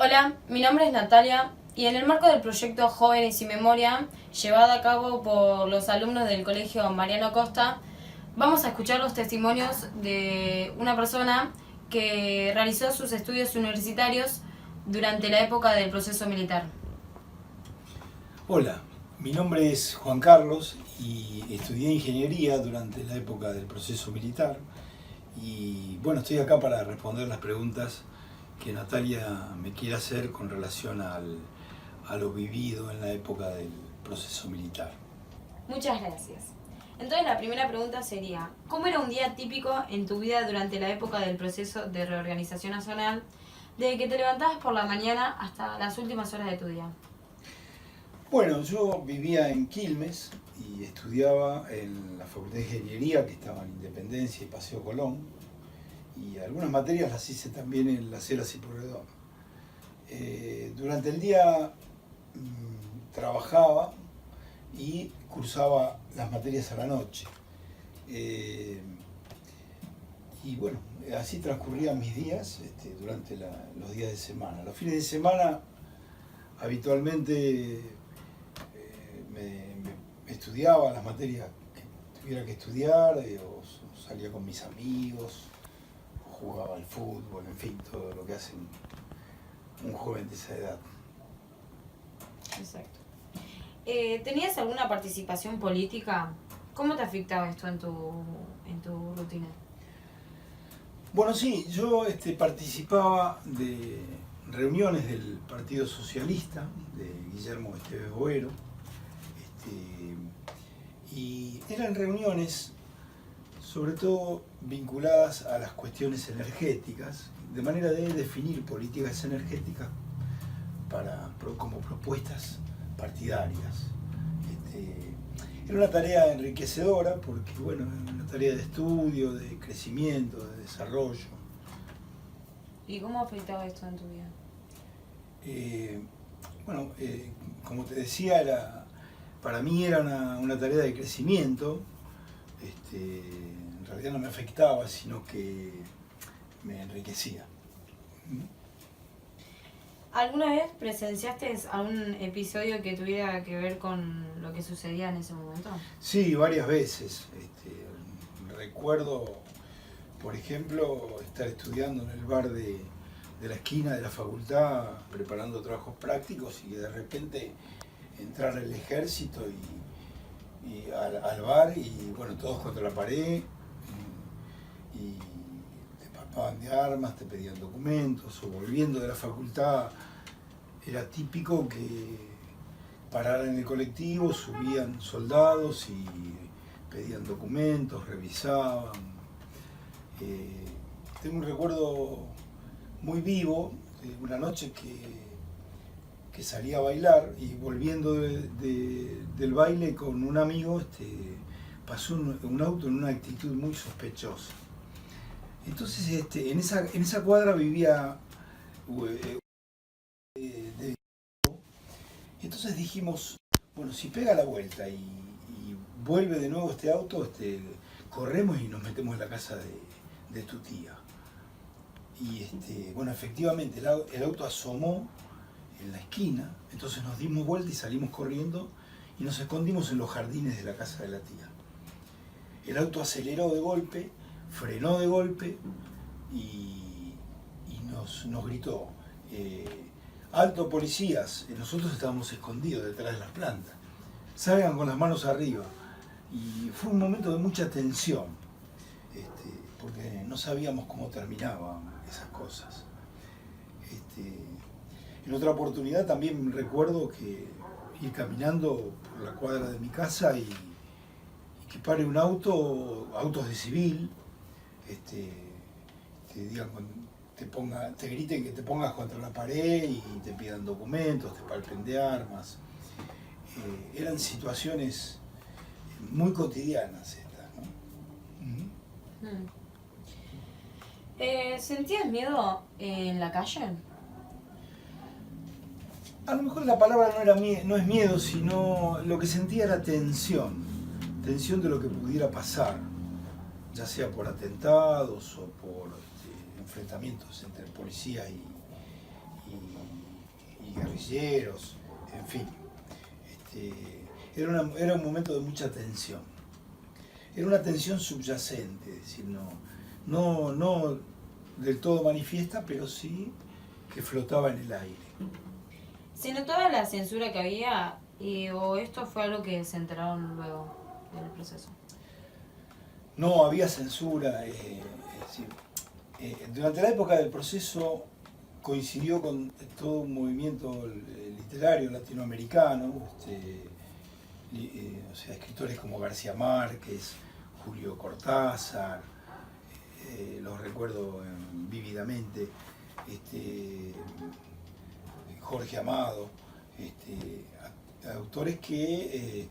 Hola, mi nombre es Natalia y en el marco del proyecto Jóvenes y Memoria, llevado a cabo por los alumnos del Colegio Mariano Costa, vamos a escuchar los testimonios de una persona que realizó sus estudios universitarios durante la época del proceso militar. Hola, mi nombre es Juan Carlos y estudié ingeniería durante la época del proceso militar y bueno, estoy acá para responder las preguntas que Natalia me quiere hacer con relación a lo vivido en la época del proceso militar. Muchas gracias. Entonces la primera pregunta sería, ¿cómo era un día típico en tu vida durante la época del proceso de reorganización nacional, desde que te levantabas por la mañana hasta las últimas horas de tu día? Bueno, yo vivía en Quilmes y estudiaba en la Facultad de Ingeniería que estaba en Independencia y Paseo Colón y algunas materias las hice también en Las Heras y Pueyrredón. Durante el día trabajaba y cursaba las materias a la noche. Y bueno, así transcurrían mis días durante los días de semana. Los fines de semana habitualmente me estudiaba las materias que tuviera que estudiar, o salía con mis amigos, o jugaba al fútbol, en fin, todo lo que hace un joven de esa edad. Exacto. ¿Tenías alguna participación política? ¿Cómo te afectaba esto en tu rutina? Bueno, sí, yo participaba de reuniones del Partido Socialista, de Guillermo Esteves Boero, y eran reuniones sobre todo vinculadas a las cuestiones energéticas, de manera de definir políticas energéticas como propuestas partidarias. Era una tarea enriquecedora porque, bueno, era una tarea de estudio, de crecimiento, de desarrollo. ¿Y cómo afectaba esto en tu vida? Bueno, como te decía, para mí era una tarea de crecimiento. En realidad no me afectaba, sino que me enriquecía. ¿Alguna vez presenciaste algún episodio que tuviera que ver con lo que sucedía en ese momento? Sí, varias veces. Recuerdo, por ejemplo, estar estudiando en el bar de la esquina de la facultad, preparando trabajos prácticos y de repente entrar el ejército y al bar y bueno, todos contra la pared y te palpaban de armas, te pedían documentos, o volviendo de la facultad era típico que pararan en el colectivo, subían soldados y pedían documentos, revisaban. Tengo un recuerdo muy vivo de una noche que salí a bailar y volviendo del baile con un amigo pasó un auto en una actitud muy sospechosa. Entonces en esa cuadra vivía entonces dijimos, bueno, si pega la vuelta y vuelve de nuevo este auto, corremos y nos metemos en la casa de tu tía. Y bueno, efectivamente el auto asomó en la esquina, entonces nos dimos vuelta y salimos corriendo y nos escondimos en los jardines de la casa de la tía. El auto aceleró de golpe, frenó de golpe y nos gritó, alto policías, nosotros estábamos escondidos detrás de las plantas, salgan con las manos arriba. Y fue un momento de mucha tensión, porque no sabíamos cómo terminaban esas cosas. En otra oportunidad también recuerdo que ir caminando por la cuadra de mi casa y que pare un autos de civil, te digan, te griten que te pongas contra la pared y te pidan documentos, te palpen de armas. Eran situaciones muy cotidianas estas, ¿no? ¿Sentías miedo en la calle? A lo mejor la palabra no es miedo, sino lo que sentía era tensión de lo que pudiera pasar, ya sea por atentados o por enfrentamientos entre policía y guerrilleros, en fin. Era un momento de mucha tensión. Era una tensión subyacente, es decir, no del todo manifiesta, pero sí que flotaba en el aire. ¿Se notaba la censura que había o esto fue algo que se enteraron luego del proceso? No había censura. Es decir, durante la época del proceso coincidió con todo un movimiento literario latinoamericano, o sea, escritores como García Márquez, Julio Cortázar, los recuerdo vívidamente, Jorge Amado, autores que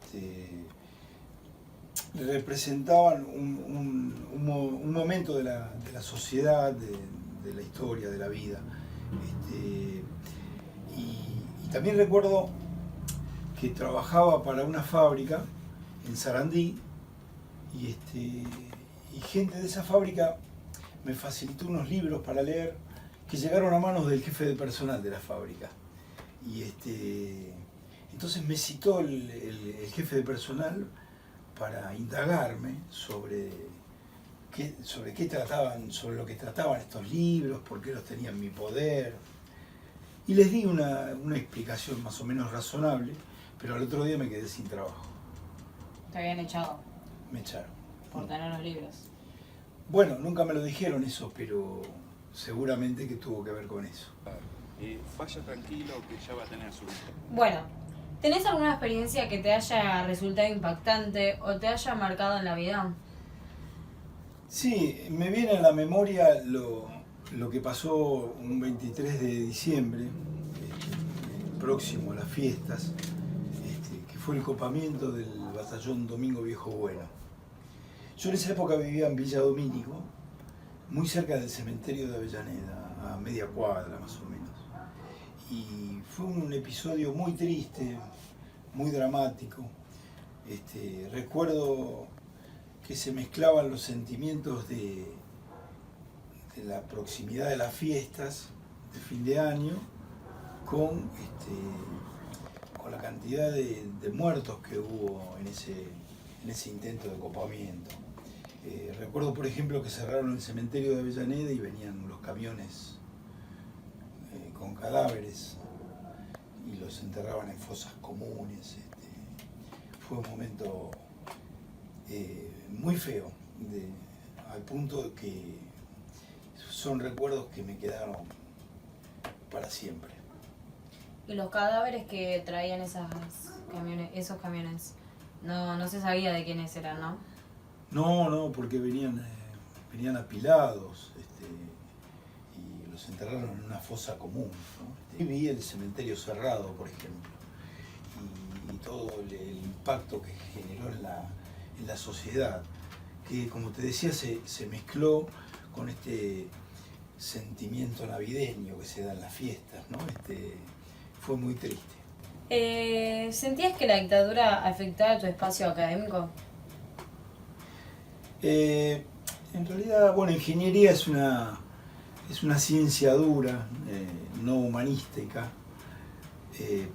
representaban un momento de la sociedad, de la historia, de la vida. Y también recuerdo que trabajaba para una fábrica en Sarandí y gente de esa fábrica me facilitó unos libros para leer que llegaron a manos del jefe de personal de la fábrica. Y entonces me citó el jefe de personal para indagarme sobre qué trataban, sobre lo que trataban estos libros, por qué los tenía en mi poder. Y les di una explicación más o menos razonable, pero al otro día me quedé sin trabajo. ¿Te habían echado? Me echaron. Por tener los libros. Bueno, nunca me lo dijeron eso, pero seguramente que tuvo que ver con eso. Vaya tranquilo que ya va a tener su... Bueno, ¿tenés alguna experiencia que te haya resultado impactante o te haya marcado en la vida? Sí, me viene a la memoria lo que pasó un 23 de diciembre, próximo a las fiestas, que fue el copamiento del batallón Domingo Viejo Bueno. Yo en esa época vivía en Villa Domínico, muy cerca del cementerio de Avellaneda, a media cuadra más o menos. Y fue un episodio muy triste, muy dramático. Recuerdo que se mezclaban los sentimientos de la proximidad de las fiestas de fin de año con la cantidad de muertos que hubo en ese intento de copamiento. Recuerdo, por ejemplo, que cerraron el cementerio de Avellaneda y venían los camiones con cadáveres y los enterraban en fosas comunes. Fue un momento muy feo, al punto de que son recuerdos que me quedaron para siempre. ¿Y los cadáveres que traían esos camiones? No se sabía de quiénes eran, ¿no? No, porque venían apilados y los enterraron en una fosa común, ¿no? Vi el cementerio cerrado, por ejemplo, y todo el impacto que generó en la sociedad, que como te decía se mezcló con este sentimiento navideño que se da en las fiestas, ¿no? Fue muy triste. ¿Sentías que la dictadura afectaba tu espacio académico? En realidad, bueno, ingeniería es una ciencia dura, no humanística,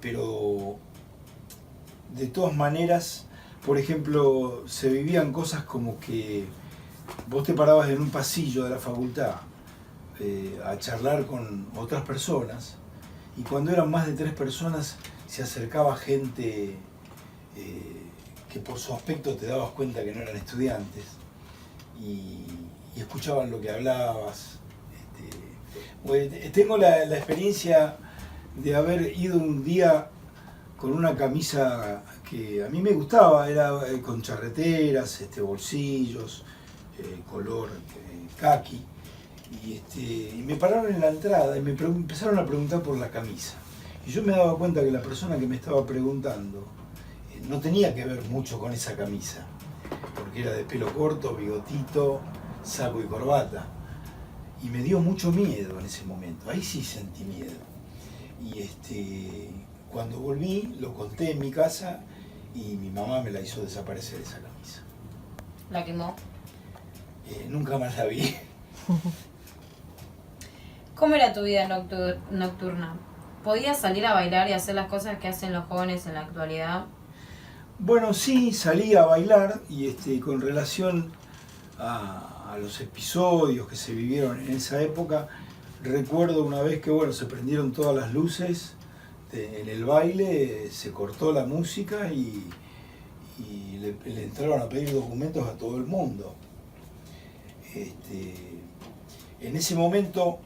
pero de todas maneras, por ejemplo, se vivían cosas como que vos te parabas en un pasillo de la facultad a charlar con otras personas, y cuando eran más de 3 personas se acercaba gente que por su aspecto te dabas cuenta que no eran estudiantes, y escuchaban lo que hablabas. Tengo la experiencia de haber ido un día con una camisa que a mí me gustaba, era con charreteras, bolsillos, color caqui, y me pararon en la entrada y me empezaron a preguntar por la camisa. Y yo me daba cuenta que la persona que me estaba preguntando no tenía que ver mucho con esa camisa, porque era de pelo corto, bigotito, saco y corbata. Y me dio mucho miedo en ese momento, ahí sí sentí miedo. Y cuando volví, lo conté en mi casa y mi mamá me la hizo desaparecer esa camisa. ¿La quemó? Nunca más la vi. ¿Cómo era tu vida nocturna? ¿Podías salir a bailar y hacer las cosas que hacen los jóvenes en la actualidad? Bueno, sí, salí a bailar y con relación a los episodios que se vivieron en esa época, recuerdo una vez que se prendieron todas las luces en el baile, se cortó la música y le entraron a pedir documentos a todo el mundo. En ese momento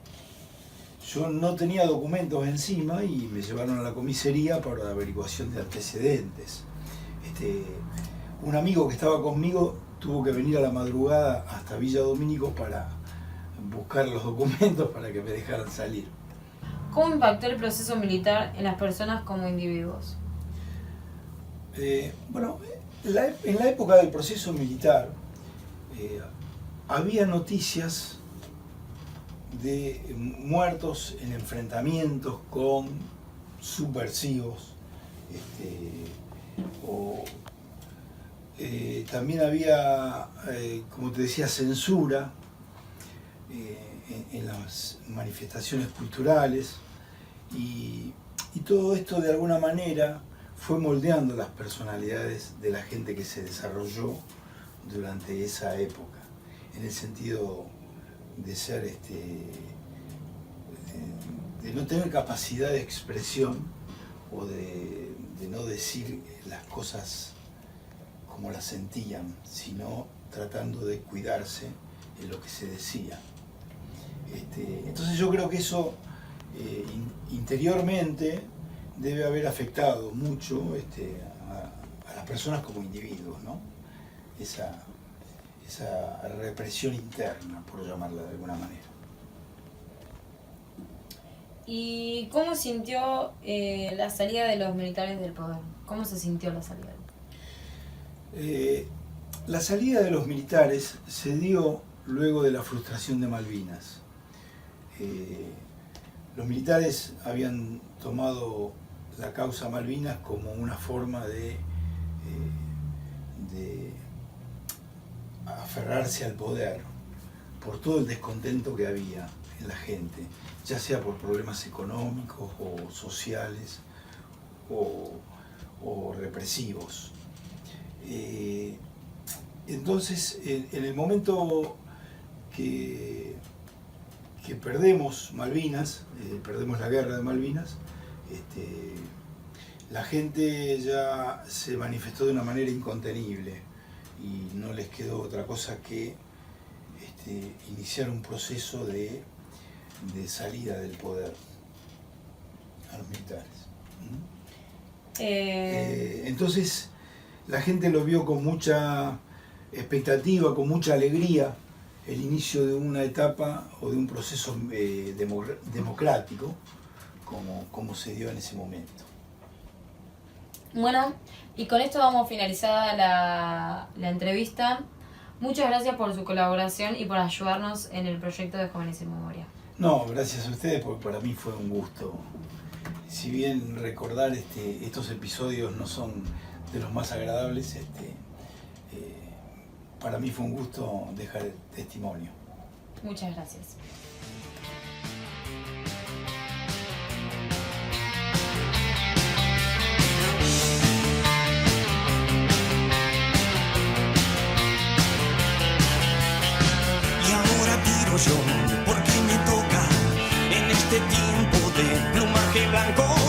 yo no tenía documentos encima y me llevaron a la comisaría para averiguación de antecedentes. Un amigo que estaba conmigo tuvo que venir a la madrugada hasta Villa Domínico para buscar los documentos para que me dejaran salir. ¿Cómo impactó el proceso militar en las personas como individuos? En la época del proceso militar había noticias de muertos en enfrentamientos con subversivos, también había, como te decía, censura en las manifestaciones culturales y todo esto de alguna manera fue moldeando las personalidades de la gente que se desarrolló durante esa época, en el sentido de ser, de no tener capacidad de expresión o de no decir las cosas como las sentían, sino tratando de cuidarse en lo que se decía. Entonces yo creo que eso interiormente debe haber afectado mucho a las personas como individuos, ¿no? Esa represión interna, por llamarla de alguna manera. ¿Y cómo sintió la salida de los militares del poder? ¿Cómo se sintió la salida? La salida de los militares se dio luego de la frustración de Malvinas. Los militares habían tomado la causa Malvinas como una forma de aferrarse al poder por todo el descontento que había en la gente, ya sea por problemas económicos o sociales o represivos. Entonces, en el momento que perdemos Malvinas, perdemos la guerra de Malvinas, la gente ya se manifestó de una manera incontenible y no les quedó otra cosa que iniciar un proceso de salida del poder a los militares. Entonces la gente lo vio con mucha expectativa, con mucha alegría, el inicio de una etapa o de un proceso democrático como se dio en ese momento. Bueno, y con esto damos finalizada la entrevista. Muchas gracias por su colaboración y por ayudarnos en el proyecto de Jóvenes en Memoria. No, gracias a ustedes, porque para mí fue un gusto. Si bien recordar estos episodios no son de los más agradables, para mí fue un gusto dejar el testimonio. Muchas gracias. Y ahora tiro yo, porque me toca en este tiempo de plumaje blanco.